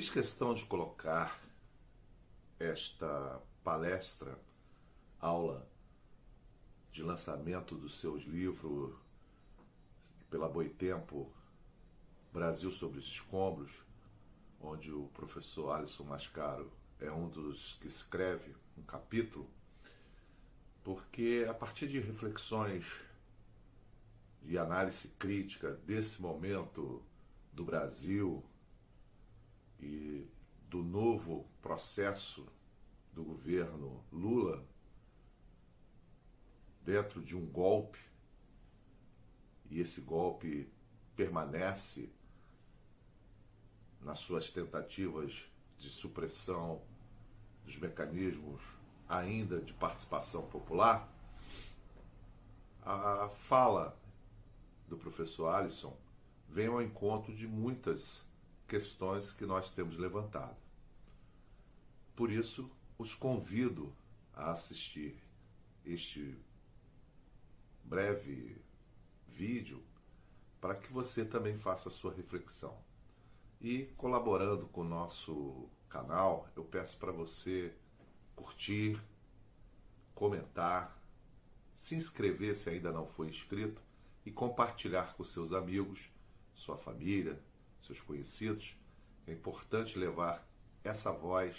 fiz questão de colocar esta palestra, aula de lançamento dos seus livros pela Boitempo, Brasil sobre os Escombros, onde o professor Alisson Mascaro é um dos que escreve um capítulo, porque a partir de reflexões e análise crítica desse momento do Brasil e do novo processo do governo Lula dentro de um golpe, e esse golpe permanece nas suas tentativas de supressão dos mecanismos ainda de participação popular, a fala do professor Alisson vem ao encontro de muitas questões que nós temos levantado. Por isso, os convido a assistir este breve vídeo para que você também faça a sua reflexão. E colaborando com o nosso canal, eu peço para você curtir, comentar, se inscrever se ainda não for inscrito e compartilhar com seus amigos, sua família, seus conhecidos. É importante levar essa voz,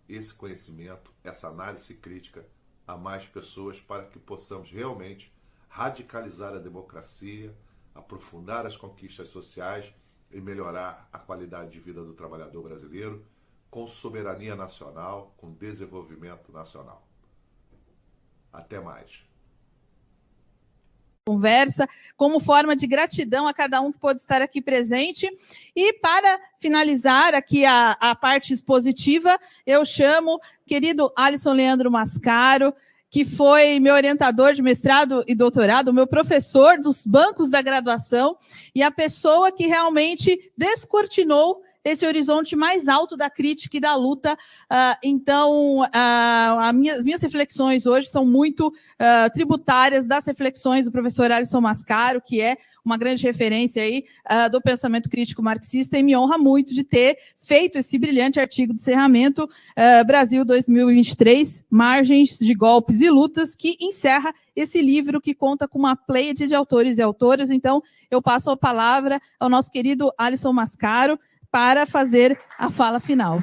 esse conhecimento, essa análise crítica a mais pessoas para que possamos realmente radicalizar a democracia, aprofundar as conquistas sociais e melhorar a qualidade de vida do trabalhador brasileiro com soberania nacional, com desenvolvimento nacional. Até mais. Conversa, como forma de gratidão a cada um que pôde estar aqui presente. E para finalizar aqui a parte expositiva, eu chamo o querido Alisson Leandro Mascaro, que foi meu orientador de mestrado e doutorado, meu professor dos bancos da graduação e a pessoa que realmente descortinou esse horizonte mais alto da crítica e da luta. Então, as minhas reflexões hoje são muito tributárias das reflexões do professor Alisson Mascaro, que é uma grande referência aí do pensamento crítico marxista, e me honra muito de ter feito esse brilhante artigo de encerramento, Brasil 2023, Margens de Golpes e Lutas, que encerra esse livro que conta com uma pleiade de autores e autoras. Então, eu passo a palavra ao nosso querido Alisson Mascaro para fazer a fala final.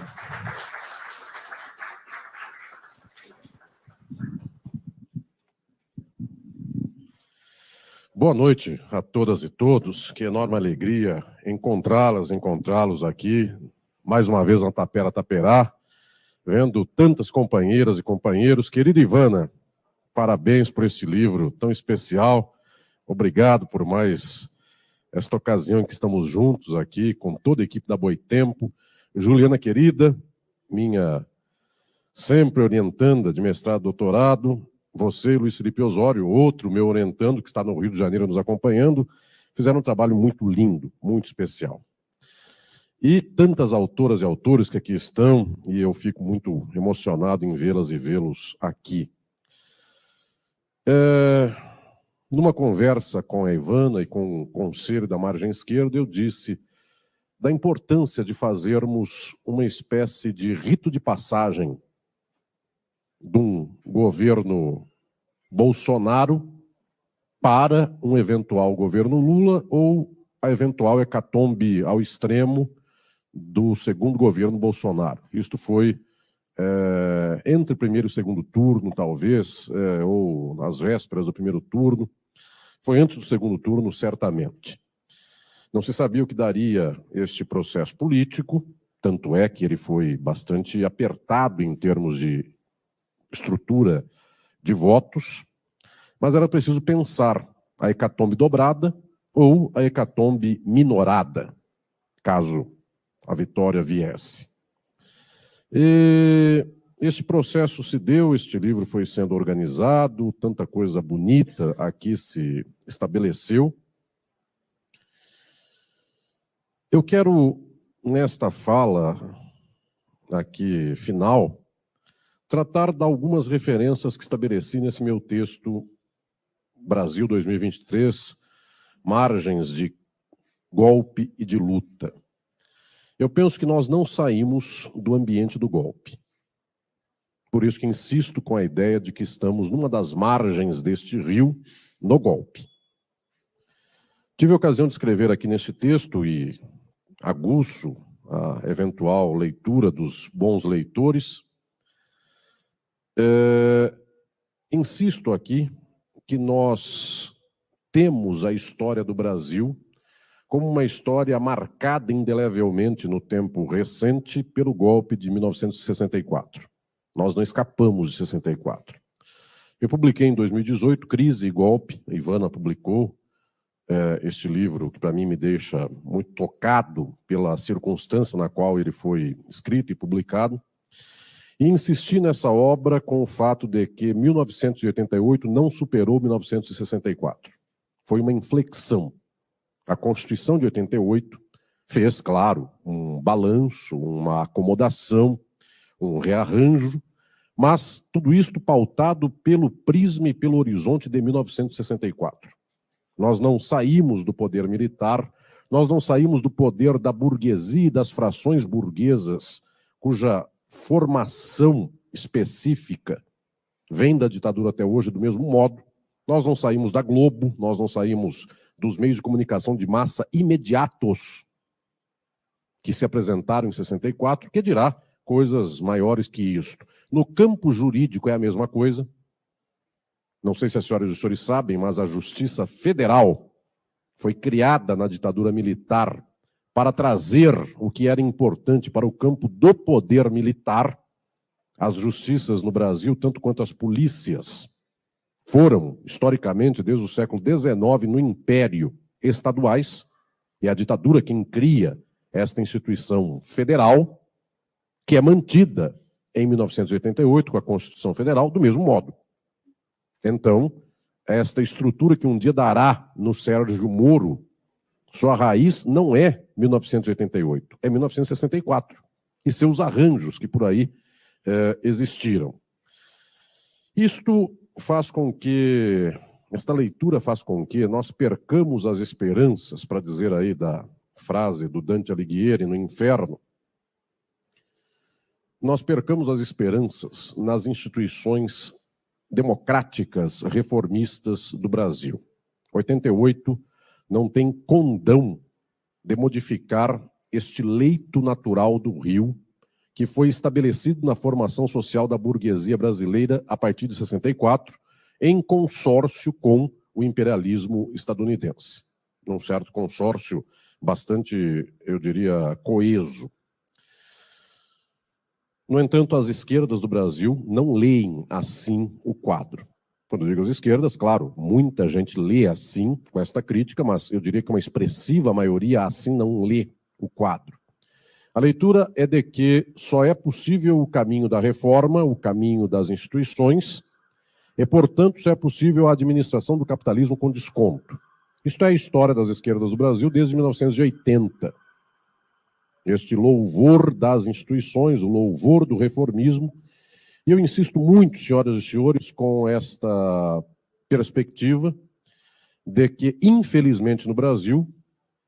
Boa noite a todas e todos. Que enorme alegria encontrá-los aqui, mais uma vez na Tapera Taperá, vendo tantas companheiras e companheiros. Querida Ivana, parabéns por este livro tão especial. Obrigado por mais esta ocasião em que estamos juntos aqui, com toda a equipe da Boitempo. Juliana querida, minha sempre orientanda de mestrado e doutorado, você, Luiz Felipe Osório, outro meu orientando, que está no Rio de Janeiro nos acompanhando, fizeram um trabalho muito lindo, muito especial. E tantas autoras e autores que aqui estão, e eu fico muito emocionado em vê-las e vê-los aqui. Numa conversa com a Ivana e com o conselho da margem esquerda, eu disse da importância de fazermos uma espécie de rito de passagem de um governo Bolsonaro para um eventual governo Lula ou a eventual hecatombe ao extremo do segundo governo Bolsonaro. Isto foi entre primeiro e segundo turno, talvez, ou nas vésperas do primeiro turno. Foi antes do segundo turno, certamente. Não se sabia o que daria este processo político, tanto é que ele foi bastante apertado em termos de estrutura de votos, mas era preciso pensar a hecatombe dobrada ou a hecatombe minorada, caso a vitória viesse. E este processo se deu, este livro foi sendo organizado, tanta coisa bonita aqui se estabeleceu. Eu quero, nesta fala aqui final, tratar de algumas referências que estabeleci nesse meu texto Brasil 2023, Margens de Golpe e de Luta. Eu penso que nós não saímos do ambiente do golpe. Por isso que insisto com a ideia de que estamos numa das margens deste rio, no golpe. Tive a ocasião de escrever aqui neste texto e aguço a eventual leitura dos bons leitores. Insisto aqui que nós temos a história do Brasil como uma história marcada indelevelmente no tempo recente pelo golpe de 1964. Nós não escapamos de 64. Eu publiquei em 2018 Crise e Golpe. A Ivana publicou este livro, que para mim me deixa muito tocado pela circunstância na qual ele foi escrito e publicado. E insisti nessa obra com o fato de que 1988 não superou 1964. Foi uma inflexão. A Constituição de 88 fez, claro, um balanço, uma acomodação, um rearranjo, mas tudo isto pautado pelo prisma e pelo horizonte de 1964. Nós não saímos do poder militar, nós não saímos do poder da burguesia e das frações burguesas, cuja formação específica vem da ditadura até hoje do mesmo modo. Nós não saímos da Globo, nós não saímos dos meios de comunicação de massa imediatos que se apresentaram em 64, que dirá coisas maiores que isto. No campo jurídico é a mesma coisa. Não sei se as senhoras e os senhores sabem, mas a Justiça Federal foi criada na ditadura militar para trazer o que era importante para o campo do poder militar. As justiças no Brasil, tanto quanto as polícias, foram, historicamente, desde o século XIX, no Império, estaduais. É a ditadura quem cria esta instituição federal, que é mantida em 1988 com a Constituição Federal, do mesmo modo. Então, esta estrutura que um dia dará no Sérgio Moro, sua raiz não é 1988, é 1964. E seus arranjos que por aí existiram. Isto faz com que, esta leitura faz com que nós percamos as esperanças, para dizer aí da frase do Dante Alighieri no Inferno, nós percamos as esperanças nas instituições democráticas, reformistas do Brasil. 88 não tem condão de modificar este leito natural do rio que foi estabelecido na formação social da burguesia brasileira a partir de 64, em consórcio com o imperialismo estadunidense. Num certo consórcio bastante, eu diria, coeso. No entanto, as esquerdas do Brasil não leem assim o quadro. Quando eu digo as esquerdas, claro, muita gente lê assim, com esta crítica, mas eu diria que uma expressiva maioria assim não lê o quadro. A leitura é de que só é possível o caminho da reforma, o caminho das instituições, e, portanto, só é possível a administração do capitalismo com desconto. Isto é a história das esquerdas do Brasil desde 1980. Este louvor das instituições, o louvor do reformismo. E eu insisto muito, senhoras e senhores, com esta perspectiva de que, infelizmente, no Brasil,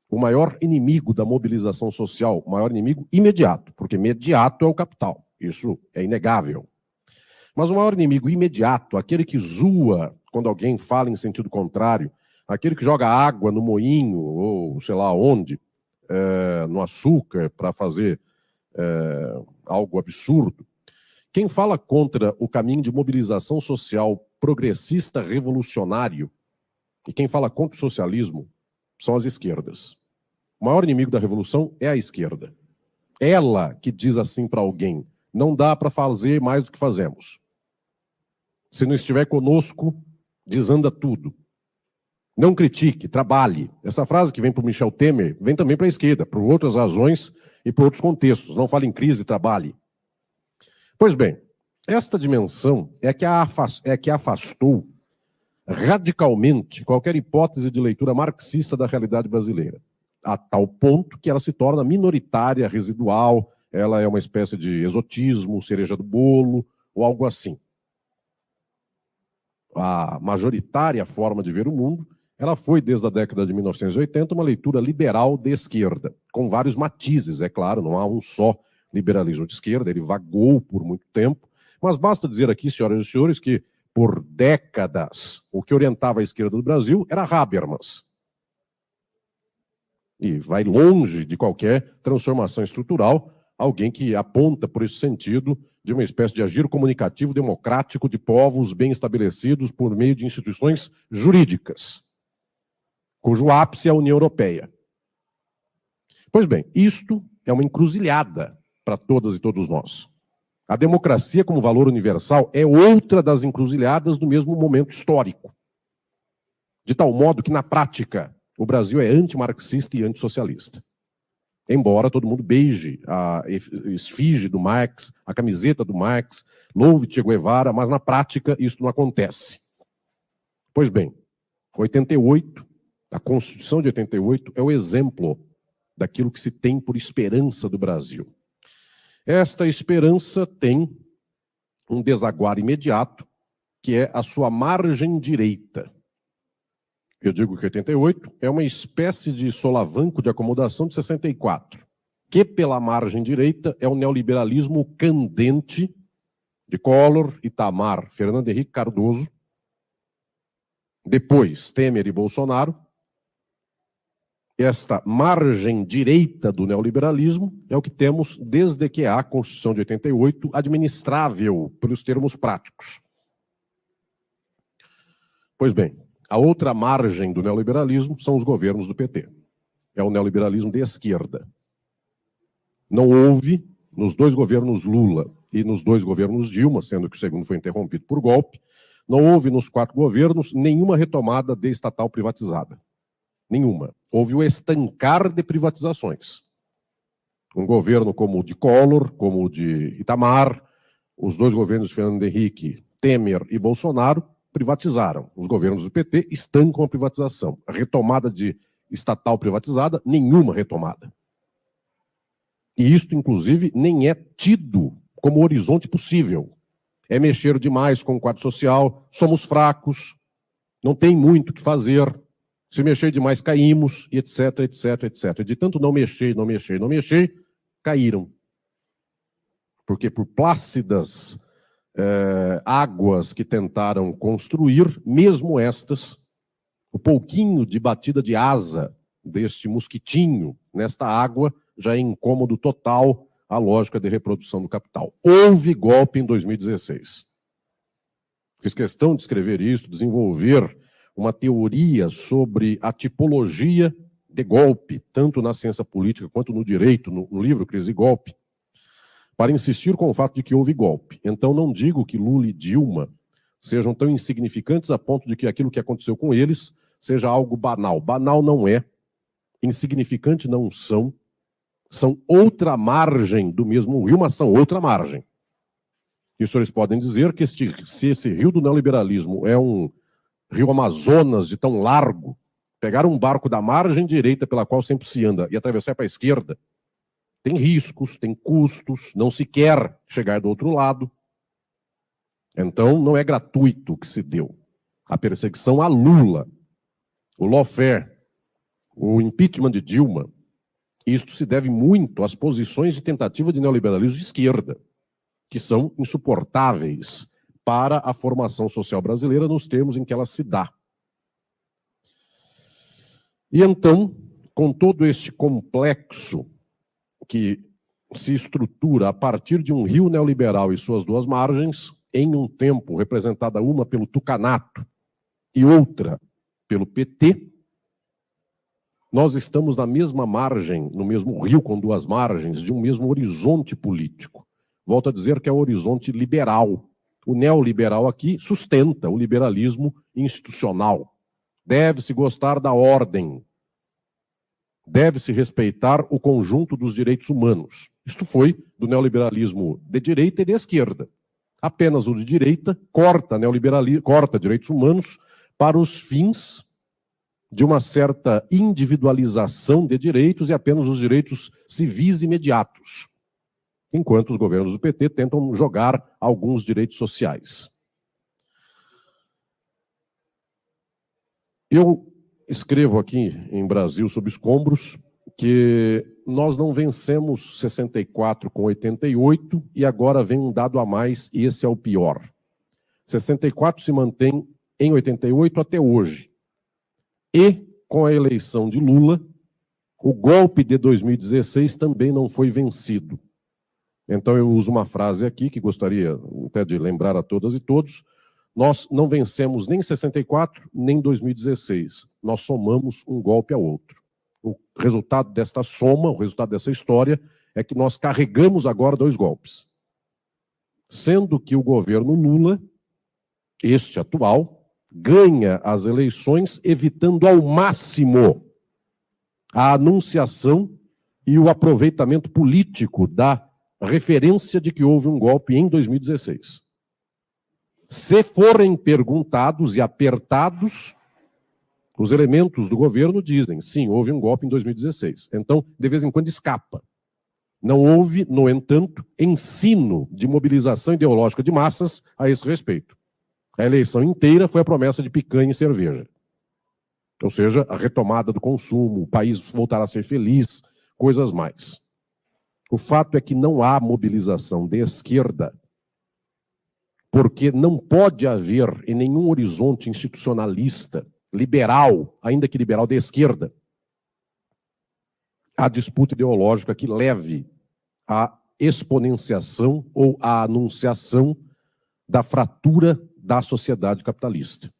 o maior inimigo da mobilização social, o maior inimigo imediato, porque imediato é o capital, isso é inegável. Mas o maior inimigo imediato, aquele que zoa quando alguém fala em sentido contrário, aquele que joga água no moinho, ou sei lá onde, no açúcar, para fazer algo absurdo. Quem fala contra o caminho de mobilização social progressista revolucionário, e quem fala contra o socialismo, são as esquerdas. O maior inimigo da revolução é a esquerda. Ela que diz assim para alguém, não dá para fazer mais do que fazemos. Se não estiver conosco, desanda tudo. Não critique, trabalhe. Essa frase que vem para o Michel Temer, vem também para a esquerda, por outras razões e por outros contextos. Não fale em crise, trabalhe. Pois bem, esta dimensão é que afastou radicalmente qualquer hipótese de leitura marxista da realidade brasileira, a tal ponto que ela se torna minoritária, residual, ela é uma espécie de exotismo, cereja do bolo, ou algo assim. A majoritária forma de ver o mundo ela foi, desde a década de 1980, uma leitura liberal de esquerda, com vários matizes, é claro, não há um só liberalismo de esquerda, ele vagou por muito tempo, mas basta dizer aqui, senhoras e senhores, que por décadas o que orientava a esquerda do Brasil era Habermas. E vai longe de qualquer transformação estrutural, alguém que aponta por esse sentido de uma espécie de agir comunicativo democrático de povos bem estabelecidos por meio de instituições jurídicas, cujo ápice é a União Europeia. Pois bem, isto é uma encruzilhada para todas e todos nós. A democracia como valor universal é outra das encruzilhadas do mesmo momento histórico. De tal modo que, na prática, o Brasil é antimarxista e antissocialista. Embora todo mundo beije a esfinge do Marx, a camiseta do Marx, louve Che Guevara, mas na prática isso não acontece. Pois bem, 88, a Constituição de 88 é o exemplo daquilo que se tem por esperança do Brasil. Esta esperança tem um desaguar imediato, que é a sua margem direita. Eu digo que 88 é uma espécie de solavanco de acomodação de 64, que pela margem direita é o neoliberalismo candente de Collor, Itamar, Fernando Henrique Cardoso, depois Temer e Bolsonaro. Esta margem direita do neoliberalismo é o que temos desde que há a Constituição de 88 administrável pelos termos práticos. Pois bem, a outra margem do neoliberalismo são os governos do PT. É o neoliberalismo de esquerda. Não houve, nos dois governos Lula e nos dois governos Dilma, sendo que o segundo foi interrompido por golpe, não houve nos 4 governos nenhuma retomada de estatal privatizada. Nenhuma. Houve o estancar de privatizações. Um governo como o de Collor, como o de Itamar, os dois governos de Fernando Henrique, Temer e Bolsonaro, privatizaram. Os governos do PT estancam a privatização. A retomada de estatal privatizada, nenhuma retomada. E isto, inclusive, nem é tido como horizonte possível. É mexer demais com o quadro social, somos fracos, não tem muito o que fazer, se mexer demais caímos, e etc, etc, etc. De tanto não mexer, caíram. Porque por plácidas águas que tentaram construir, mesmo estas, o pouquinho de batida de asa deste mosquitinho nesta água já é incômodo total à lógica de reprodução do capital. Houve golpe em 2016. Fiz questão de escrever isso, desenvolver uma teoria sobre a tipologia de golpe, tanto na ciência política quanto no direito, no livro Crise e Golpe, para insistir com o fato de que houve golpe. Então não digo que Lula e Dilma sejam tão insignificantes a ponto de que aquilo que aconteceu com eles seja algo banal. Banal não é, insignificante não são outra margem do mesmo rio, mas são outra margem. E os senhores podem dizer que se esse rio do neoliberalismo é um rio Amazonas de tão largo, pegar um barco da margem direita pela qual sempre se anda e atravessar para a esquerda, tem riscos, tem custos, não se quer chegar do outro lado. Então, não é gratuito o que se deu. A perseguição a Lula, o lawfare, o impeachment de Dilma, isto se deve muito às posições de tentativa de neoliberalismo de esquerda, que são insuportáveis para a formação social brasileira nos termos em que ela se dá. E então, com todo este complexo que se estrutura a partir de um rio neoliberal e suas duas margens, em um tempo representada uma pelo tucanato e outra pelo PT, nós estamos na mesma margem, no mesmo rio com duas margens, de um mesmo horizonte político. Volto a dizer que é o horizonte liberal. O neoliberal aqui sustenta o liberalismo institucional. Deve-se gostar da ordem. Deve-se respeitar o conjunto dos direitos humanos. Isto foi do neoliberalismo de direita e de esquerda. Apenas o de direita corta direitos humanos para os fins de uma certa individualização de direitos e apenas os direitos civis imediatos, enquanto os governos do PT tentam jogar alguns direitos sociais. Eu escrevo aqui em Brasil Sob Escombros que nós não vencemos 64 com 88 e agora vem um dado a mais e esse é o pior. 64 se mantém em 88 até hoje. E com a eleição de Lula, o golpe de 2016 também não foi vencido. Então eu uso uma frase aqui que gostaria até de lembrar a todas e todos. Nós não vencemos nem 64, nem 2016. Nós somamos um golpe ao outro. O resultado desta soma, o resultado dessa história, é que nós carregamos agora 2 golpes. Sendo que o governo Lula, este atual, ganha as eleições evitando ao máximo a anunciação e o aproveitamento político da referência de que houve um golpe em 2016. Se forem perguntados e apertados, os elementos do governo dizem, sim, houve um golpe em 2016. Então, de vez em quando escapa. Não houve, no entanto, ensino de mobilização ideológica de massas a esse respeito. A eleição inteira foi a promessa de picanha e cerveja. Ou seja, a retomada do consumo, o país voltará a ser feliz, coisas mais. O fato é que não há mobilização de esquerda, porque não pode haver em nenhum horizonte institucionalista, liberal, ainda que liberal de esquerda, a disputa ideológica que leve à exponenciação ou à anunciação da fratura da sociedade capitalista.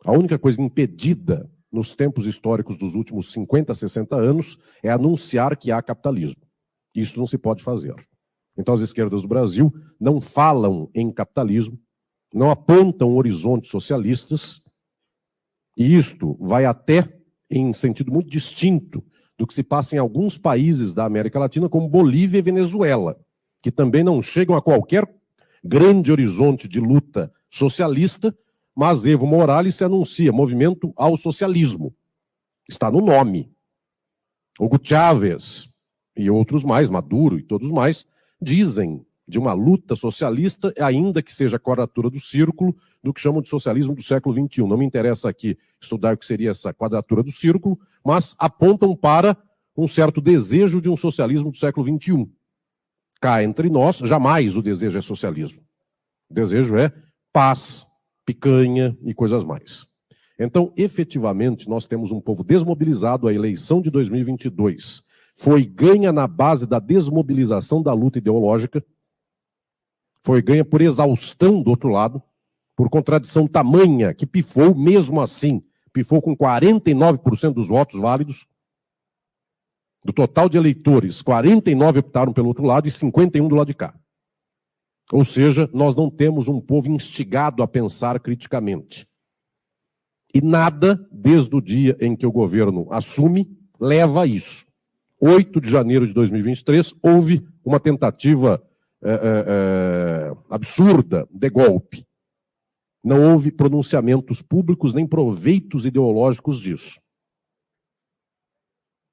A única coisa impedida nos tempos históricos dos últimos 50, 60 anos é anunciar que há capitalismo. Isso não se pode fazer. Então as esquerdas do Brasil não falam em capitalismo, não apontam horizontes socialistas, e isto vai até em sentido muito distinto do que se passa em alguns países da América Latina, como Bolívia e Venezuela, que também não chegam a qualquer grande horizonte de luta socialista, mas Evo Morales se anuncia movimento ao socialismo. Está no nome. Hugo Chávez e outros mais, Maduro e todos mais, dizem de uma luta socialista, ainda que seja a quadratura do círculo, do que chamam de socialismo do século XXI. Não me interessa aqui estudar o que seria essa quadratura do círculo, mas apontam para um certo desejo de um socialismo do século XXI. Cá entre nós, jamais o desejo é socialismo. O desejo é paz, picanha e coisas mais. Então, efetivamente, nós temos um povo desmobilizado. A eleição de 2022 foi ganha na base da desmobilização da luta ideológica, foi ganha por exaustão do outro lado, por contradição tamanha, que pifou mesmo assim, pifou com 49% dos votos válidos. Do total de eleitores, 49 optaram pelo outro lado e 51 do lado de cá. Ou seja, nós não temos um povo instigado a pensar criticamente. E nada, desde o dia em que o governo assume, leva a isso. 8 de janeiro de 2023, houve uma tentativa absurda de golpe. Não houve pronunciamentos públicos nem proveitos ideológicos disso.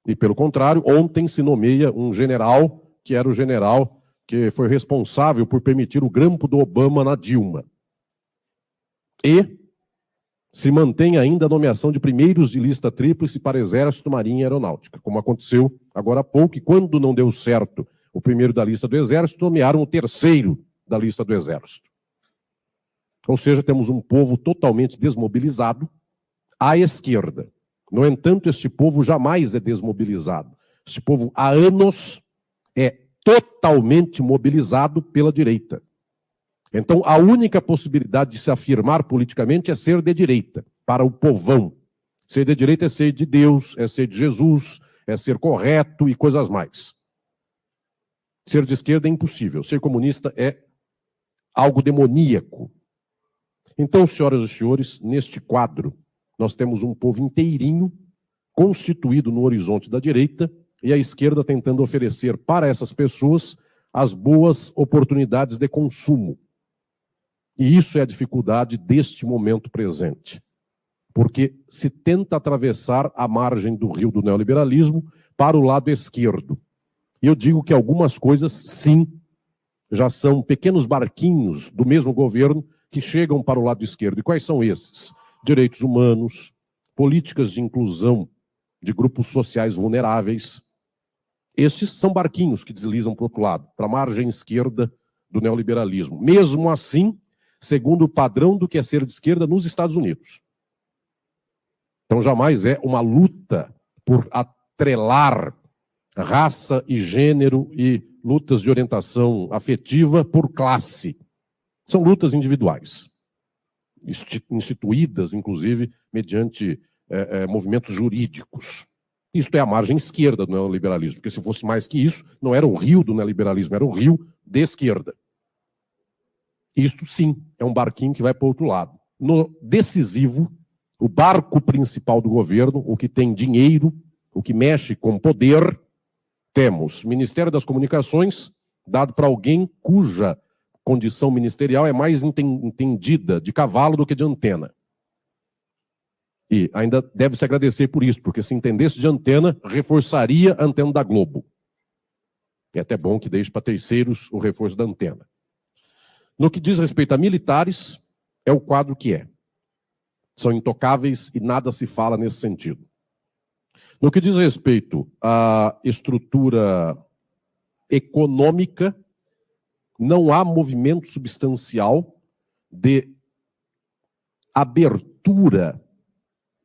E, pelo contrário, ontem se nomeia um general, que era o general que foi responsável por permitir o grampo do Obama na Dilma. E se mantém ainda a nomeação de primeiros de lista tríplice para Exército, Marinha e Aeronáutica, como aconteceu agora há pouco, e quando não deu certo o primeiro da lista do Exército, nomearam o terceiro da lista do Exército. Ou seja, temos um povo totalmente desmobilizado à esquerda. No entanto, este povo jamais é desmobilizado. Este povo, há anos, é totalmente mobilizado pela direita. Então, a única possibilidade de se afirmar politicamente é ser de direita, para o povão. Ser de direita é ser de Deus, é ser de Jesus, é ser correto e coisas mais. Ser de esquerda é impossível. Ser comunista é algo demoníaco. Então, senhoras e senhores, neste quadro, nós temos um povo inteirinho constituído no horizonte da direita e a esquerda tentando oferecer para essas pessoas as boas oportunidades de consumo. E isso é a dificuldade deste momento presente. Porque se tenta atravessar a margem do rio do neoliberalismo para o lado esquerdo. E eu digo que algumas coisas, sim, já são pequenos barquinhos do mesmo governo que chegam para o lado esquerdo. E quais são esses? Direitos humanos, políticas de inclusão de grupos sociais vulneráveis. Estes são barquinhos que deslizam para o outro lado, para a margem esquerda do neoliberalismo. Mesmo assim, segundo o padrão do que é ser de esquerda nos Estados Unidos. Então jamais é uma luta por atrelar raça e gênero e lutas de orientação afetiva por classe. São lutas individuais, instituídas, inclusive, mediante movimentos jurídicos. Isto é a margem esquerda do neoliberalismo, porque se fosse mais que isso, não era o rio do neoliberalismo, era o rio de esquerda. Isto, sim, é um barquinho que vai para o outro lado. No decisivo, o barco principal do governo, o que tem dinheiro, o que mexe com poder, temos Ministério das Comunicações, dado para alguém cuja condição ministerial é mais entendida de cavalo do que de antena. E ainda deve se agradecer por isso, porque se entendesse de antena, reforçaria a antena da Globo. É até bom que deixe para terceiros o reforço da antena. No que diz respeito a militares, é o quadro que é. São intocáveis e nada se fala nesse sentido. No que diz respeito à estrutura econômica, não há movimento substancial de abertura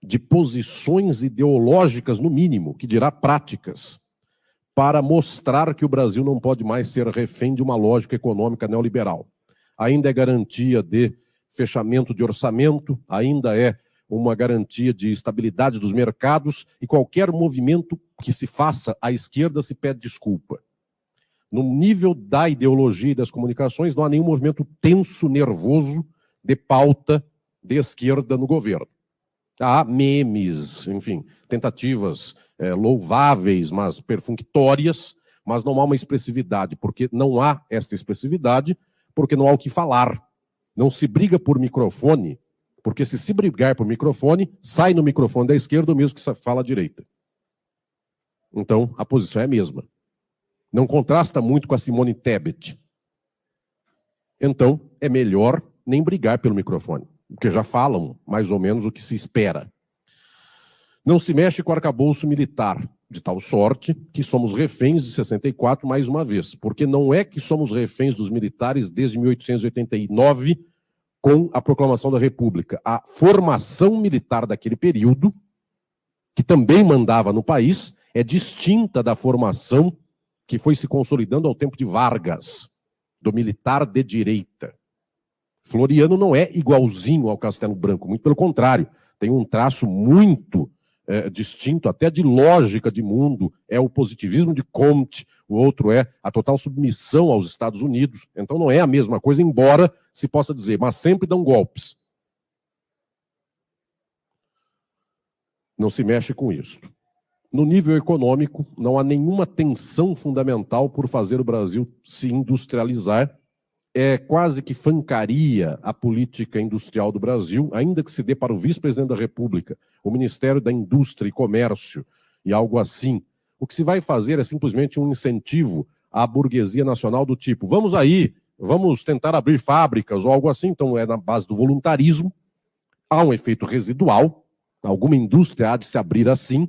de posições ideológicas, no mínimo, que dirá práticas, para mostrar que o Brasil não pode mais ser refém de uma lógica econômica neoliberal. Ainda é garantia de fechamento de orçamento, ainda é uma garantia de estabilidade dos mercados, e qualquer movimento que se faça à esquerda se pede desculpa. No nível da ideologia e das comunicações, não há nenhum movimento tenso, nervoso, de pauta de esquerda no governo. Há memes, enfim, tentativas louváveis, mas perfunctórias, mas não há uma expressividade, porque não há esta expressividade, porque não há o que falar. Não se briga por microfone, porque se brigar por microfone, sai no microfone da esquerda o mesmo que fala à direita. Então, a posição é a mesma. Não contrasta muito com a Simone Tebet. Então, é melhor nem brigar pelo microfone, porque já falam mais ou menos o que se espera. Não se mexe com o arcabouço militar, de tal sorte que somos reféns de 64 mais uma vez, porque não é que somos reféns dos militares desde 1889, com a proclamação da República. A formação militar daquele período, que também mandava no país, é distinta da formação que foi se consolidando ao tempo de Vargas, do militar de direita. Floriano não é igualzinho ao Castelo Branco, muito pelo contrário, tem um traço muito distinto, até de lógica de mundo, é o positivismo de Comte, o outro é a total submissão aos Estados Unidos, então não é a mesma coisa, embora se possa dizer, mas sempre dão golpes. Não se mexe com isso. No nível econômico, não há nenhuma tensão fundamental por fazer o Brasil se industrializar. É quase que fancaria a política industrial do Brasil, ainda que se dê para o vice-presidente da República, o Ministério da Indústria e Comércio e algo assim. O que se vai fazer é simplesmente um incentivo à burguesia nacional do tipo, vamos aí, vamos tentar abrir fábricas ou algo assim, então é na base do voluntarismo, há um efeito residual, alguma indústria há de se abrir assim,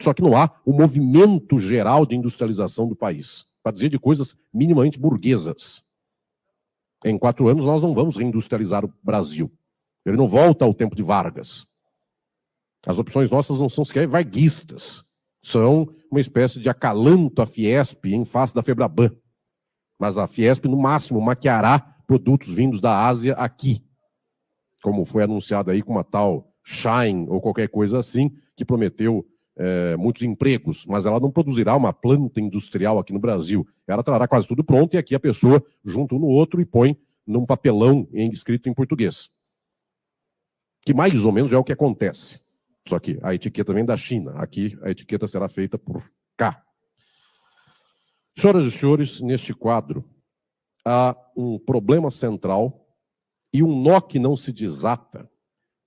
só que não há o movimento geral de industrialização do país, para dizer de coisas minimamente burguesas. Em 4 anos nós não vamos reindustrializar o Brasil. Ele não volta ao tempo de Vargas. As opções nossas não são sequer varguistas. São uma espécie de acalanto à Fiesp em face da Febraban. Mas a Fiesp, no máximo, maquiará produtos vindos da Ásia aqui. Como foi anunciado aí com uma tal Shine ou qualquer coisa assim, que prometeu muitos empregos, mas ela não produzirá uma planta industrial aqui no Brasil. Ela trará quase tudo pronto e aqui a pessoa junta um no outro e põe num papelão escrito em português. Que mais ou menos é o que acontece. Só que a etiqueta vem da China. Aqui a etiqueta será feita por cá. Senhoras e senhores, neste quadro há um problema central e um nó que não se desata,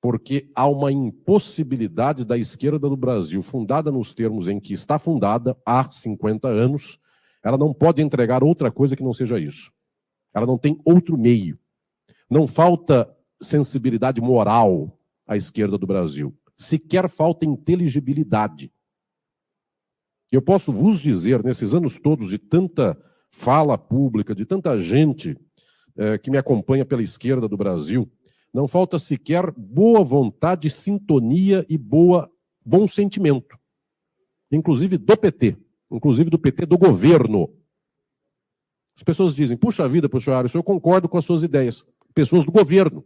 porque há uma impossibilidade da esquerda do Brasil, fundada nos termos em que está fundada há 50 anos, ela não pode entregar outra coisa que não seja isso. Ela não tem outro meio. Não falta sensibilidade moral à esquerda do Brasil. sequer falta inteligibilidade. Eu posso vos dizer, nesses anos todos de tanta fala pública, de tanta gente que me acompanha pela esquerda do Brasil, não falta sequer boa vontade, sintonia e bom sentimento. Inclusive do PT, inclusive do PT do governo. As pessoas dizem, puxa vida, professor Aires, eu concordo com as suas ideias. Pessoas do governo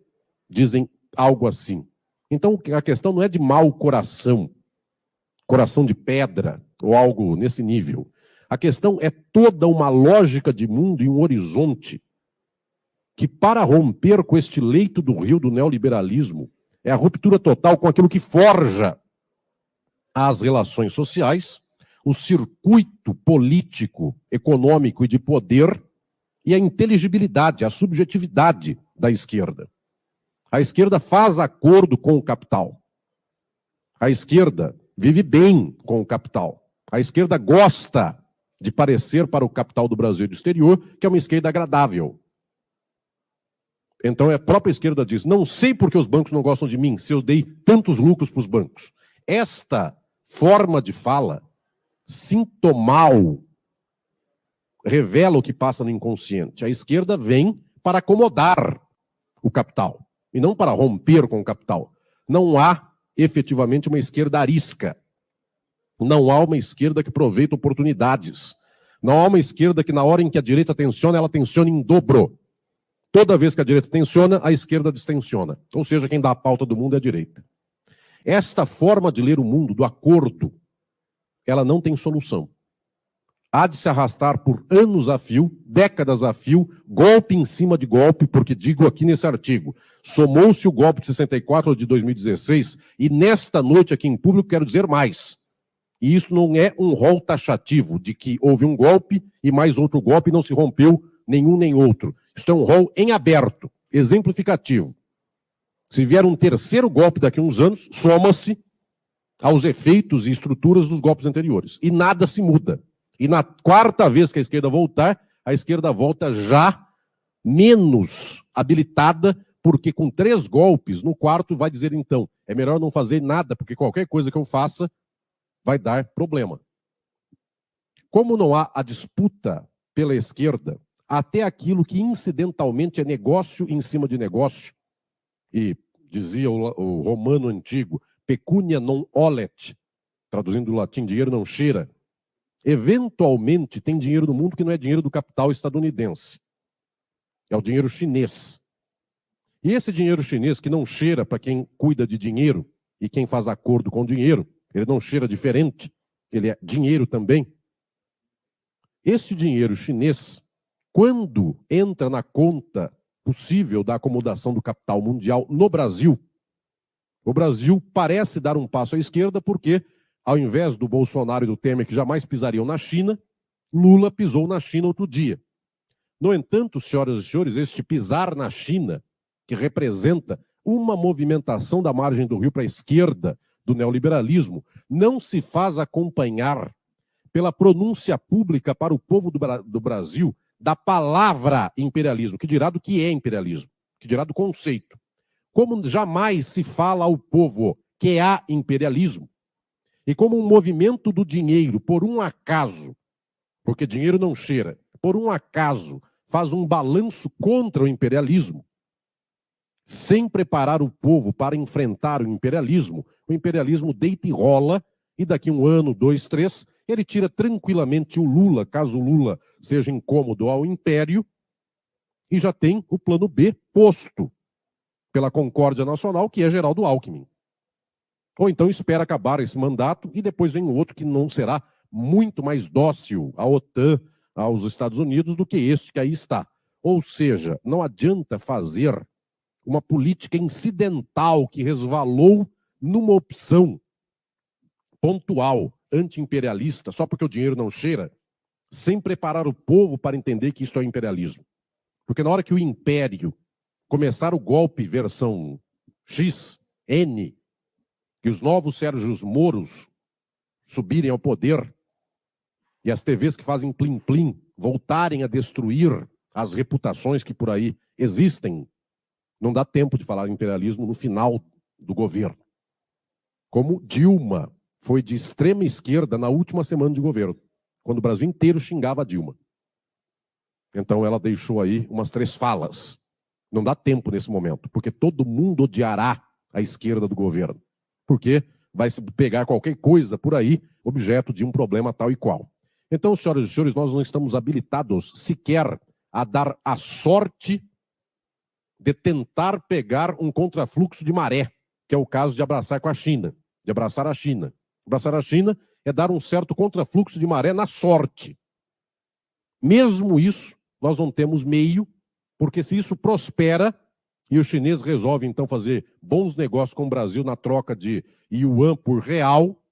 dizem algo assim. Então a questão não é de mau coração, coração de pedra ou algo nesse nível. A questão é toda uma lógica de mundo e um horizonte que, para romper com este leito do rio do neoliberalismo, é a ruptura total com aquilo que forja as relações sociais, o circuito político, econômico e de poder e a inteligibilidade, a subjetividade da esquerda. A esquerda faz acordo com o capital. A esquerda vive bem com o capital. A esquerda gosta de parecer para o capital do Brasil e do exterior que é uma esquerda agradável. Então a própria esquerda diz, não sei por que os bancos não gostam de mim, se eu dei tantos lucros para os bancos. Esta forma de fala, sintomal, revela o que passa no inconsciente. A esquerda vem para acomodar o capital, e não para romper com o capital. Não há, efetivamente, uma esquerda arisca. Não há uma esquerda que aproveita oportunidades. Não há uma esquerda que, na hora em que a direita tensiona, ela tensiona em dobro. Toda vez que a direita tensiona, a esquerda distensiona. Ou seja, quem dá a pauta do mundo é a direita. Esta forma de ler o mundo, do acordo, ela não tem solução. Há de se arrastar por anos a fio, décadas a fio, golpe em cima de golpe, porque digo aqui nesse artigo, somou-se o golpe de 64 de 2016, e nesta noite aqui em público quero dizer mais. E isso não é um rol taxativo de que houve um golpe e mais outro golpe e não se rompeu nenhum nem outro. Isso é um rol em aberto, exemplificativo. Se vier um terceiro golpe daqui a uns anos, soma-se aos efeitos e estruturas dos golpes anteriores. E nada se muda. E na quarta vez que a esquerda voltar, a esquerda volta já menos habilitada, porque com 3 golpes, no quarto vai dizer então, é melhor não fazer nada, porque qualquer coisa que eu faça vai dar problema. Como não há a disputa pela esquerda, até aquilo que incidentalmente é negócio em cima de negócio, e dizia o romano antigo, pecunia non olet, traduzindo do latim, dinheiro não cheira, eventualmente tem dinheiro no mundo que não é dinheiro do capital estadunidense. É o dinheiro chinês. E esse dinheiro chinês que não cheira para quem cuida de dinheiro e quem faz acordo com dinheiro, ele não cheira diferente, ele é dinheiro também. Esse dinheiro chinês, quando entra na conta possível da acomodação do capital mundial no Brasil, o Brasil parece dar um passo à esquerda porque, ao invés do Bolsonaro e do Temer, que jamais pisariam na China, Lula pisou na China outro dia. No entanto, senhoras e senhores, este pisar na China, que representa uma movimentação da margem do rio para a esquerda do neoliberalismo, não se faz acompanhar pela pronúncia pública para o povo do Brasil da palavra imperialismo, que dirá do que é imperialismo, que dirá do conceito. Como jamais se fala ao povo que há imperialismo, e como um movimento do dinheiro, por um acaso, porque dinheiro não cheira, por um acaso faz um balanço contra o imperialismo, sem preparar o povo para enfrentar o imperialismo deita e rola, e daqui 1 ano, 2, 3, ele tira tranquilamente o Lula, caso o Lula seja incômodo ao império, e já tem o plano B posto pela Concórdia Nacional, que é Geraldo Alckmin. Ou então espera acabar esse mandato e depois vem o outro que não será muito mais dócil à OTAN, aos Estados Unidos, do que este que aí está. Ou seja, não adianta fazer uma política incidental que resvalou numa opção pontual, anti-imperialista, só porque o dinheiro não cheira, sem preparar o povo para entender que isto é imperialismo. Porque na hora que o império começar o golpe versão X, N, que os novos Sérgios Moros subirem ao poder e as TVs que fazem plim-plim voltarem a destruir as reputações que por aí existem, não dá tempo de falar em imperialismo no final do governo. como Dilma foi de extrema esquerda na última semana de governo, quando o Brasil inteiro xingava a Dilma. Então ela deixou aí umas 3 falas. Não dá tempo nesse momento, porque todo mundo odiará a esquerda do governo. Porque vai se pegar qualquer coisa por aí, objeto de um problema tal e qual. Então, senhoras e senhores, nós não estamos habilitados sequer a dar a sorte de tentar pegar um contrafluxo de maré, que é o caso de abraçar com a China, de abraçar a China. Abraçar a China é dar um certo contrafluxo de maré na sorte. Mesmo isso, nós não temos meio, porque se isso prospera e o chinês resolve então fazer bons negócios com o Brasil na troca de yuan por real,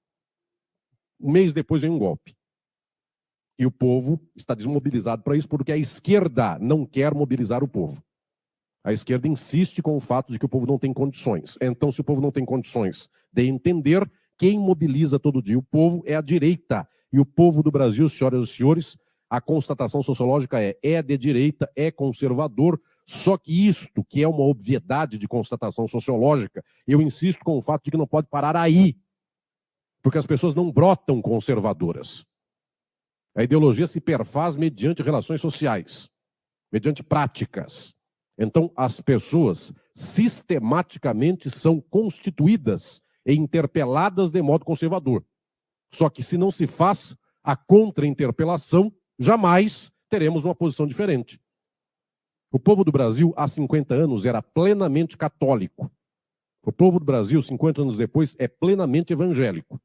um mês depois vem um golpe. E o povo está desmobilizado para isso, porque a esquerda não quer mobilizar o povo. A esquerda insiste com o fato de que o povo não tem condições. Então, se o povo não tem condições de entender, quem mobiliza todo dia o povo é a direita. E o povo do Brasil, senhoras e senhores, a constatação sociológica é de direita, é conservador, só que isto, que é uma obviedade de constatação sociológica, eu insisto com o fato de que não pode parar aí, porque as pessoas não brotam conservadoras. A ideologia se perfaz mediante relações sociais, mediante práticas. Então, as pessoas sistematicamente são constituídas e interpeladas de modo conservador. Só que se não se faz a contra-interpelação, jamais teremos uma posição diferente. O povo do Brasil, há 50 anos, era plenamente católico. O povo do Brasil, 50 anos depois, é plenamente evangélico.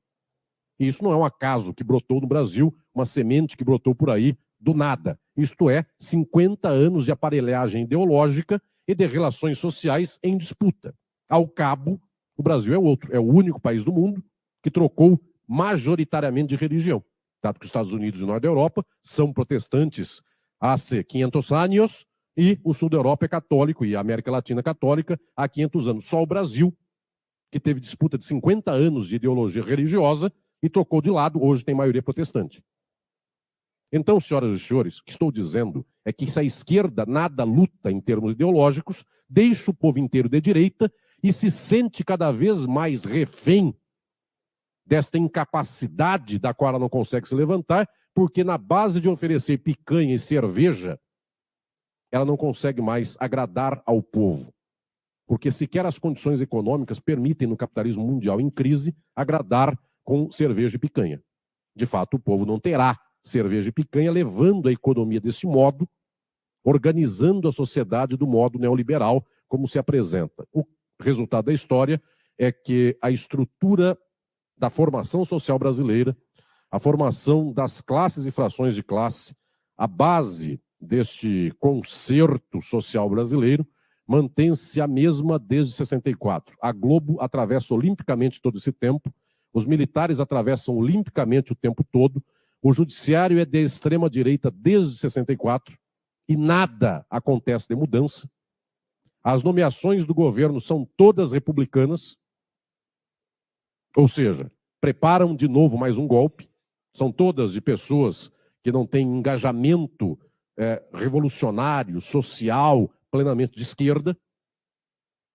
E isso não é um acaso que brotou no Brasil, uma semente que brotou por aí do nada. Isto é, 50 anos de aparelhagem ideológica e de relações sociais em disputa. Ao cabo, o Brasil é outro. É o único país do mundo que trocou majoritariamente de religião. Tanto que os Estados Unidos e o norte da Europa são protestantes há 500 anos e o sul da Europa é católico e a América Latina católica há 500 anos. Só o Brasil, que teve disputa de 50 anos de ideologia religiosa e trocou de lado, hoje tem maioria protestante. Então, senhoras e senhores, o que estou dizendo é que se a esquerda nada luta em termos ideológicos, deixa o povo inteiro de direita e se sente cada vez mais refém desta incapacidade da qual ela não consegue se levantar, porque na base de oferecer picanha e cerveja, ela não consegue mais agradar ao povo. Porque sequer as condições econômicas permitem no capitalismo mundial em crise agradar com cerveja e picanha. De fato, o povo não terá cerveja e picanha, levando a economia desse modo, organizando a sociedade do modo neoliberal, como se apresenta. O resultado da história é que a estrutura da formação social brasileira, a formação das classes e frações de classe, a base deste concerto social brasileiro, mantém-se a mesma desde 64. A Globo atravessa olimpicamente todo esse tempo, os militares atravessam olimpicamente o tempo todo, o judiciário é de extrema-direita desde 64 e nada acontece de mudança. As nomeações do governo são todas republicanas, ou seja, preparam de novo mais um golpe, são todas de pessoas que não têm engajamento revolucionário, social, plenamente de esquerda.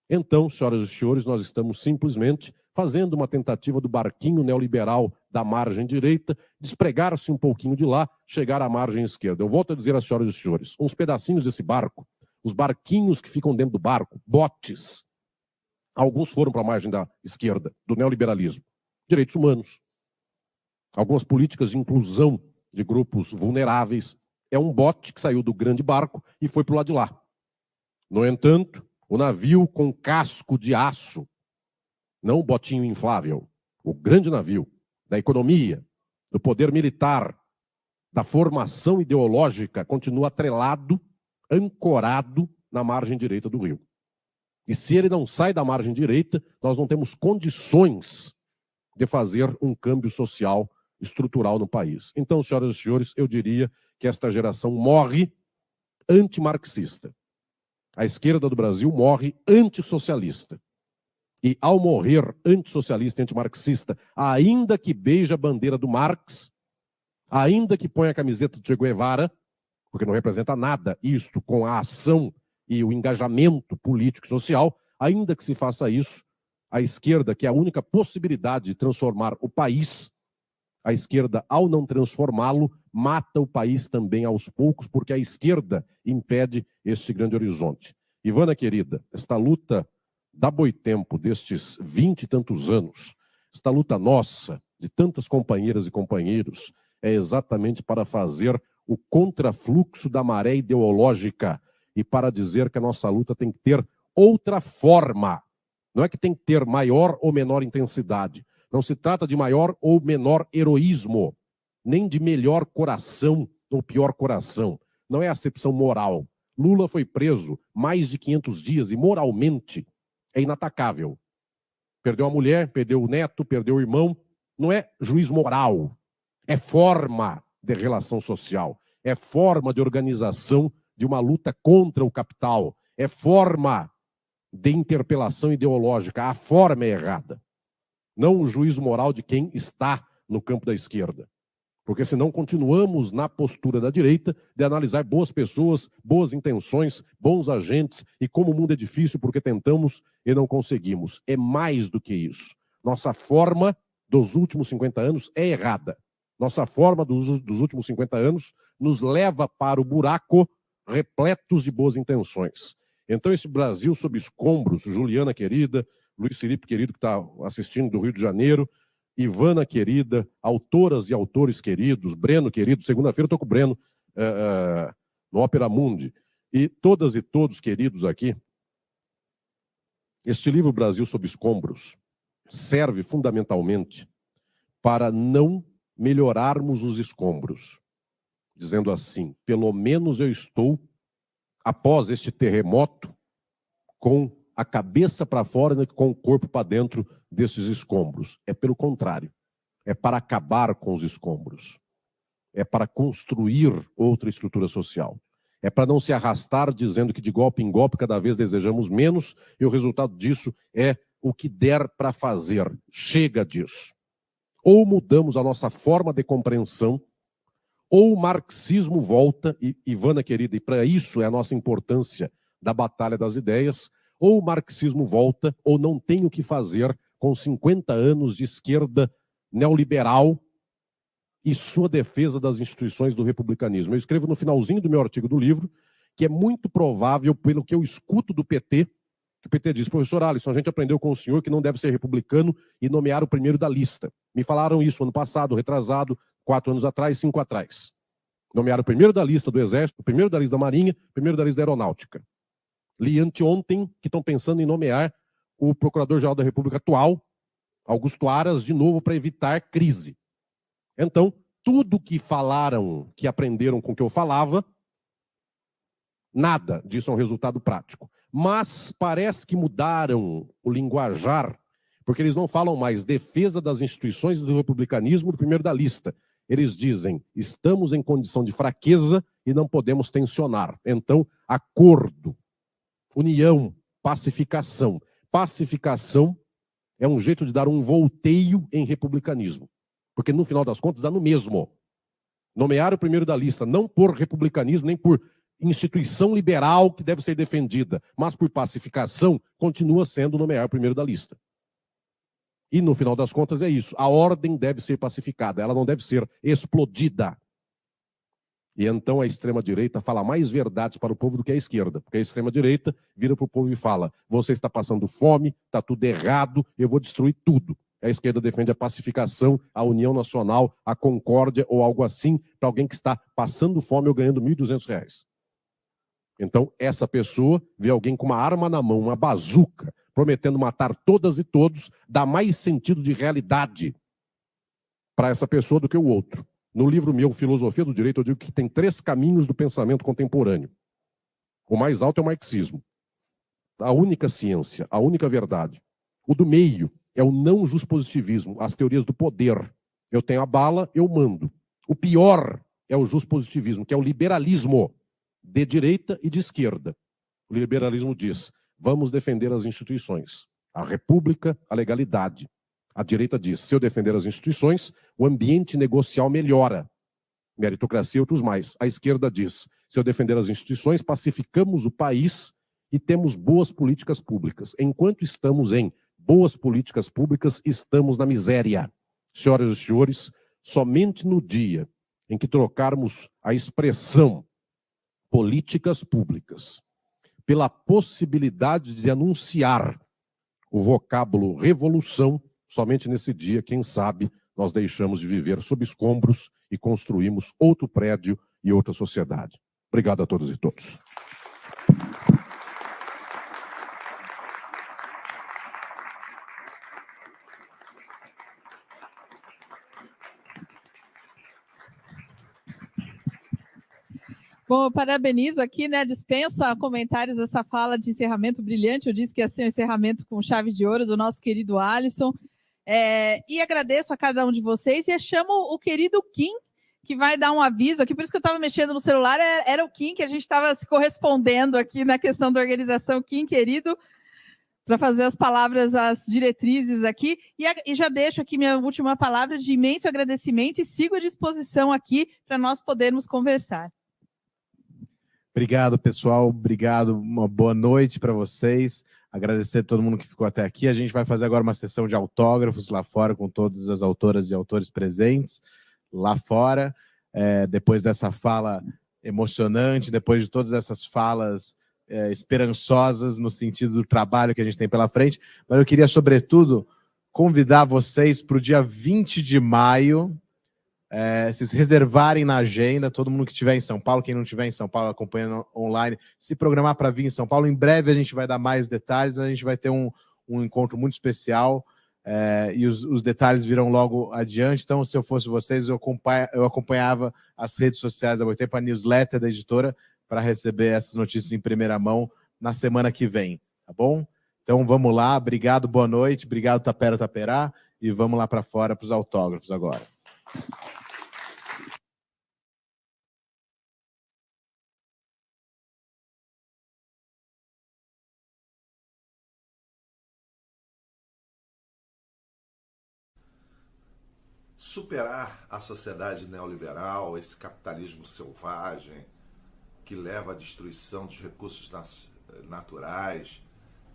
Então, senhoras e senhores, nós estamos simplesmente fazendo uma tentativa do barquinho neoliberal da margem direita, despregar-se um pouquinho de lá, chegar à margem esquerda. Eu volto a dizer às senhoras e senhores, uns pedacinhos desse barco, os barquinhos que ficam dentro do barco, botes, alguns foram para a margem da esquerda, do neoliberalismo. Direitos humanos, algumas políticas de inclusão de grupos vulneráveis. É um bote que saiu do grande barco e foi para o lado de lá. No entanto, o navio com casco de aço, não o botinho inflável, o grande navio da economia, do poder militar, da formação ideológica, continua atrelado, ancorado na margem direita do rio. E se ele não sai da margem direita, nós não temos condições de fazer um câmbio social estrutural no país. Então, senhoras e senhores, eu diria que esta geração morre antimarxista. A esquerda do Brasil morre antissocialista. E ao morrer antissocialista e antimarxista, ainda que beije a bandeira do Marx, ainda que ponha a camiseta do Che Guevara, porque não representa nada isto com a ação e o engajamento político e social, ainda que se faça isso, A esquerda, que é a única possibilidade de transformar o país, a esquerda, ao não transformá-lo, mata o país também aos poucos, porque a esquerda impede este grande horizonte. Ivana, querida, esta luta da Boitempo, destes 20 e tantos anos, esta luta nossa, de tantas companheiras e companheiros, é exatamente para fazer o contrafluxo da maré ideológica e para dizer que a nossa luta tem que ter outra forma. Não é que tem que ter maior ou menor intensidade. Não se trata de maior ou menor heroísmo, nem de melhor coração ou pior coração. Não é acepção moral. Lula foi preso mais de 500 dias e moralmente é inatacável. Perdeu a mulher, perdeu o neto, perdeu o irmão. Não é juiz moral. É forma de relação social. É forma de organização de uma luta contra o capital. É forma de interpelação ideológica. A forma é errada. Não o juízo moral de quem está no campo da esquerda. Porque senão continuamos na postura da direita de analisar boas pessoas, boas intenções, bons agentes e como o mundo é difícil porque tentamos e não conseguimos. É mais do que isso. Nossa forma dos últimos 50 anos é errada. Nossa forma dos últimos 50 anos nos leva para o buraco repletos de boas intenções. Então esse Brasil sob escombros, Juliana querida, Luiz Felipe querido que está assistindo do Rio de Janeiro, Ivana querida, autoras e autores queridos, Breno querido, segunda-feira eu estou com o Breno no Opera Mundi, e todas e todos queridos aqui, este livro Brasil sob escombros serve fundamentalmente para não melhorarmos os escombros, dizendo assim, pelo menos eu estou, após este terremoto, com a cabeça para fora e com o corpo para dentro desses escombros. É pelo contrário. É para acabar com os escombros. É para construir outra estrutura social. É para não se arrastar dizendo que de golpe em golpe cada vez desejamos menos e o resultado disso é o que der para fazer. Chega disso. Ou mudamos a nossa forma de compreensão, ou o marxismo volta, e Ivana querida, e para isso é a nossa importância da batalha das ideias, ou o marxismo volta, ou não tem o que fazer com 50 anos de esquerda neoliberal e sua defesa das instituições do republicanismo. Eu escrevo no finalzinho do meu artigo do livro que é muito provável, pelo que eu escuto do PT, que o PT diz, professor Alisson, a gente aprendeu com o senhor que não deve ser republicano e nomear o primeiro da lista. Me falaram isso ano passado, retrasado, 4 anos atrás, 5 atrás. Nomearam o primeiro da lista do Exército, o primeiro da lista da Marinha, o primeiro da lista da Aeronáutica. Li anteontem que estão pensando em nomear o Procurador-Geral da República atual, Augusto Aras, de novo para evitar crise. Então, tudo que falaram, que aprenderam com o que eu falava, nada disso é um resultado prático. Mas parece que mudaram o linguajar, porque eles não falam mais defesa das instituições do republicanismo do primeiro da lista. Eles dizem, estamos em condição de fraqueza e não podemos tensionar. Então, acordo, união, pacificação. Pacificação é um jeito de dar um volteio em republicanismo. Porque no final das contas dá no mesmo. Nomear o primeiro da lista, não por republicanismo, nem por instituição liberal que deve ser defendida, mas por pacificação, continua sendo nomear o primeiro da lista. E no final das contas é isso. A ordem deve ser pacificada, ela não deve ser explodida. E então a extrema-direita fala mais verdades para o povo do que a esquerda. Porque a extrema-direita vira para o povo e fala, você está passando fome, está tudo errado, eu vou destruir tudo. A esquerda defende a pacificação, a união nacional, a concórdia ou algo assim, para alguém que está passando fome ou ganhando R$ 1.200. Então, essa pessoa vê alguém com uma arma na mão, uma bazuca, prometendo matar todas e todos, dá mais sentido de realidade para essa pessoa do que o outro. No livro meu, Filosofia do Direito, eu digo que tem 3 caminhos do pensamento contemporâneo. O mais alto é o marxismo. A única ciência, a única verdade. O do meio é o não juspositivismo, as teorias do poder. Eu tenho a bala, eu mando. O pior é o juspositivismo, que é o liberalismo de direita e de esquerda. O liberalismo diz, vamos defender as instituições, a república, a legalidade. A direita diz, se eu defender as instituições, o ambiente negocial melhora. Meritocracia e outros mais. A esquerda diz, se eu defender as instituições, pacificamos o país e temos boas políticas públicas. Enquanto estamos em boas políticas públicas, estamos na miséria. Senhoras e senhores, somente no dia em que trocarmos a expressão políticas públicas pela possibilidade de anunciar o vocábulo revolução, somente nesse dia, quem sabe, nós deixamos de viver sob escombros e construímos outro prédio e outra sociedade. Obrigado a todas e todos. Bom, eu parabenizo aqui, né? Dispensa comentários essa fala de encerramento brilhante. Eu disse que ia ser um encerramento com chave de ouro do nosso querido Alisson. E agradeço a cada um de vocês e chamo o querido Kim, que vai dar um aviso aqui. Por isso que eu estava mexendo no celular, era o Kim que a gente estava se correspondendo aqui na questão da organização. Kim, querido, para fazer as palavras, as diretrizes aqui. E já deixo aqui minha última palavra de imenso agradecimento e sigo à disposição aqui para nós podermos conversar. Obrigado, pessoal. Obrigado. Uma boa noite para vocês. Agradecer a todo mundo que ficou até aqui. A gente vai fazer agora uma sessão de autógrafos lá fora com todas as autoras e autores presentes lá fora. Depois dessa fala emocionante, depois de todas essas falas esperançosas no sentido do trabalho que a gente tem pela frente. Mas eu queria, sobretudo, convidar vocês para o dia 20 de maio, se reservarem na agenda, todo mundo que estiver em São Paulo, quem não estiver em São Paulo acompanhando online, se programar para vir em São Paulo. Em breve a gente vai dar mais detalhes, a gente vai ter um encontro muito especial e os detalhes virão logo adiante. Então, se eu fosse vocês, eu acompanhava as redes sociais da Boitempo, a newsletter da editora, para receber essas notícias em primeira mão na semana que vem, tá bom? Então vamos lá, obrigado, boa noite, obrigado Tapera Taperá, e vamos lá para fora para os autógrafos agora. Superar a sociedade neoliberal, esse capitalismo selvagem que leva à destruição dos recursos naturais,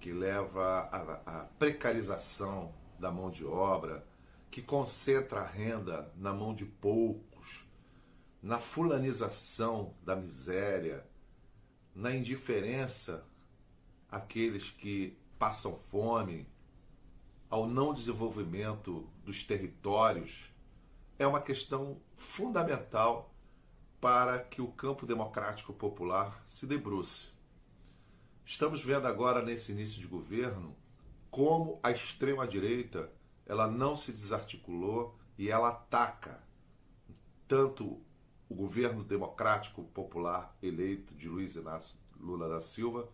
que leva à precarização da mão de obra, que concentra a renda na mão de poucos, na fulanização da miséria, na indiferença àqueles que passam fome, ao não desenvolvimento dos territórios, é uma questão fundamental para que o campo democrático popular se debruce. Estamos vendo agora, nesse início de governo, como a extrema-direita ela não se desarticulou e ela ataca tanto o governo democrático popular eleito de Luiz Inácio Lula da Silva,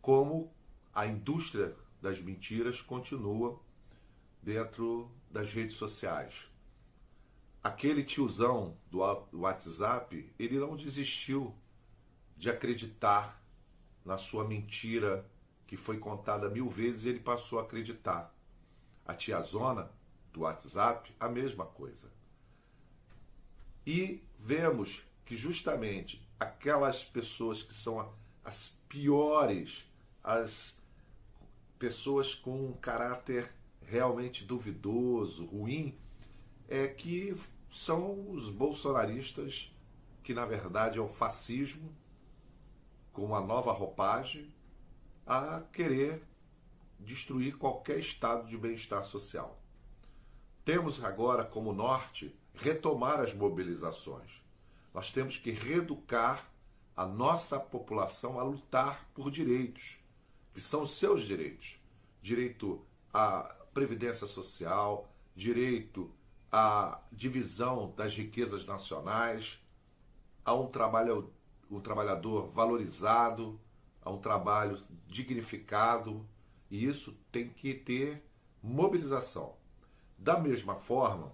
como a indústria das mentiras continua dentro das redes sociais. Aquele tiozão do WhatsApp, ele não desistiu de acreditar na sua mentira que foi contada 1000 vezes e ele passou a acreditar. A tiazona do WhatsApp, a mesma coisa. E vemos que justamente aquelas pessoas que são as piores, as pessoas com um caráter realmente duvidoso, ruim, que são os bolsonaristas, que na verdade é o fascismo, com uma nova roupagem, a querer destruir qualquer estado de bem-estar social. Temos agora como norte retomar as mobilizações. Nós temos que reeducar a nossa população a lutar por direitos, que são os seus direitos. Direito à previdência social, direito à divisão das riquezas nacionais, a um trabalhador valorizado, a um trabalho dignificado, e isso tem que ter mobilização. Da mesma forma,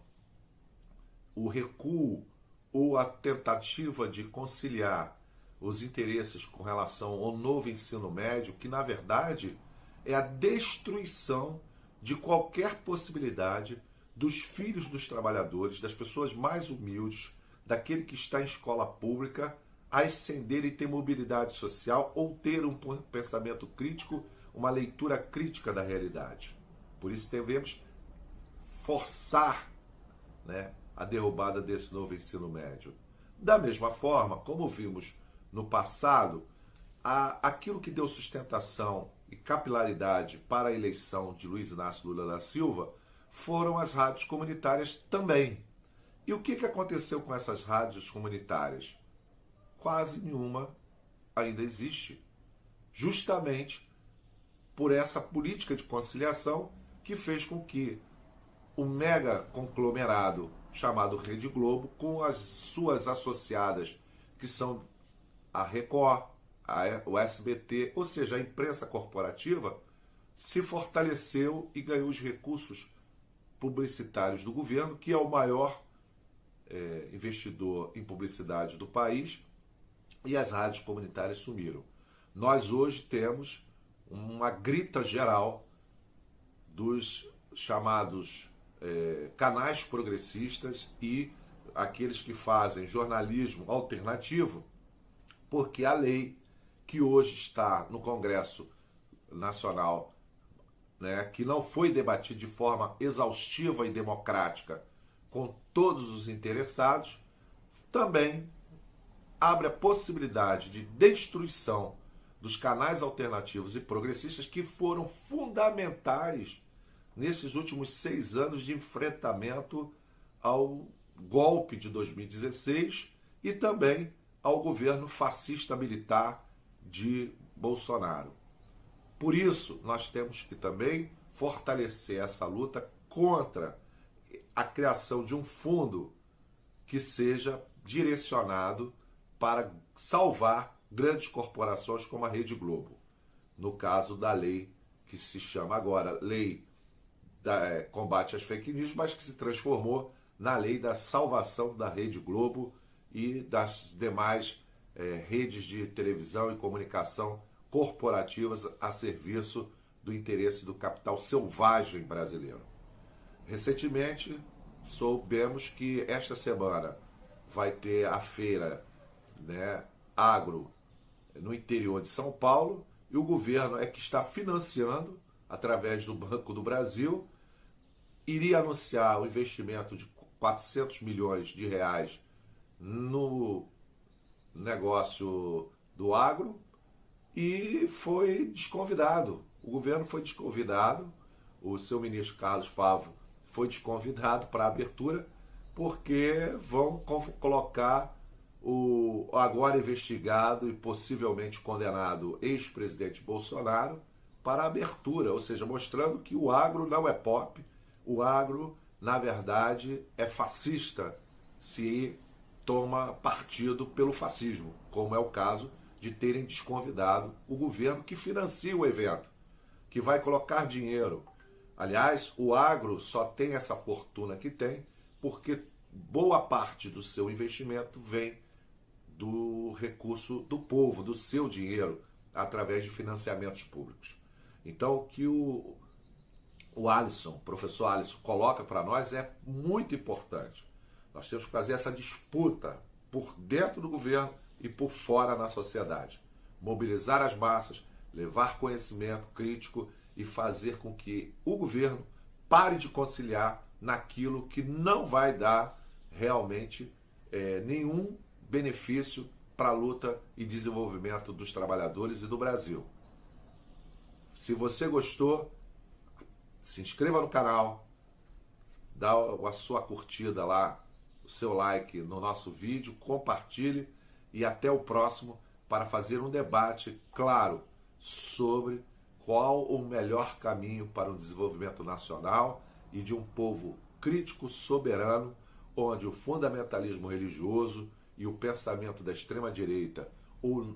o recuo ou a tentativa de conciliar os interesses com relação ao novo ensino médio, que na verdade é a destruição de qualquer possibilidade dos filhos dos trabalhadores, das pessoas mais humildes, daquele que está em escola pública, ascender e ter mobilidade social ou ter um pensamento crítico, uma leitura crítica da realidade. Por isso devemos forçar, né, a derrubada desse novo ensino médio. Da mesma forma, como vimos no passado, aquilo que deu sustentação e capilaridade para a eleição de Luiz Inácio Lula da Silva foram as rádios comunitárias também. E o que aconteceu com essas rádios comunitárias? Quase nenhuma ainda existe. Justamente por essa política de conciliação que fez com que o mega conglomerado chamado Rede Globo, com as suas associadas, que são a Record, o SBT, ou seja, a imprensa corporativa, se fortaleceu e ganhou os recursos publicitários do governo, que é o maior investidor em publicidade do país, e as rádios comunitárias sumiram. Nós hoje temos uma grita geral dos chamados canais progressistas e aqueles que fazem jornalismo alternativo, porque a lei que hoje está no Congresso Nacional, né, que não foi debatida de forma exaustiva e democrática com todos os interessados, também abre a possibilidade de destruição dos canais alternativos e progressistas que foram fundamentais nesses últimos 6 anos de enfrentamento ao golpe de 2016 e também ao governo fascista militar de Bolsonaro. Por isso, nós temos que também fortalecer essa luta contra a criação de um fundo que seja direcionado para salvar grandes corporações como a Rede Globo. No caso da lei que se chama agora Lei da Combate às Fake News, mas que se transformou na Lei da Salvação da Rede Globo e das demais redes de televisão e comunicação corporativas a serviço do interesse do capital selvagem brasileiro. Recentemente, soubemos que esta semana vai ter a feira, né, agro no interior de São Paulo, e o governo é que está financiando, através do Banco do Brasil, iria anunciar o investimento de 400 milhões de reais no negócio do agro e foi desconvidado. O governo foi desconvidado, o seu ministro Carlos Favo foi desconvidado para a abertura, porque vão colocar o agora investigado e possivelmente condenado ex-presidente Bolsonaro para a abertura, ou seja, mostrando que o agro não é pop, o agro, na verdade, é fascista se toma partido pelo fascismo, como é o caso de terem desconvidado o governo que financia o evento, que vai colocar dinheiro. Aliás, o agro só tem essa fortuna que tem porque boa parte do seu investimento vem do recurso do povo, do seu dinheiro, através de financiamentos públicos. Então, o que o professor Alisson, coloca para nós é muito importante. Nós temos que fazer essa disputa por dentro do governo e por fora na sociedade. Mobilizar as massas, levar conhecimento crítico e fazer com que o governo pare de conciliar naquilo que não vai dar realmente nenhum benefício para a luta e desenvolvimento dos trabalhadores e do Brasil. Se você gostou, se inscreva no canal, dá a sua curtida lá, o seu like no nosso vídeo, compartilhe e até o próximo para fazer um debate claro sobre qual o melhor caminho para o desenvolvimento nacional e de um povo crítico, soberano, onde o fundamentalismo religioso e o pensamento da extrema-direita, o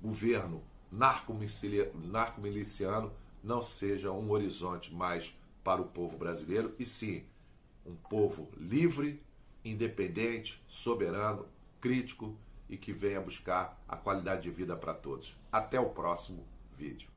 governo narco-miliciano, não seja um horizonte mais para o povo brasileiro, e sim um povo livre, independente, soberano, crítico e que venha buscar a qualidade de vida para todos. Até o próximo vídeo.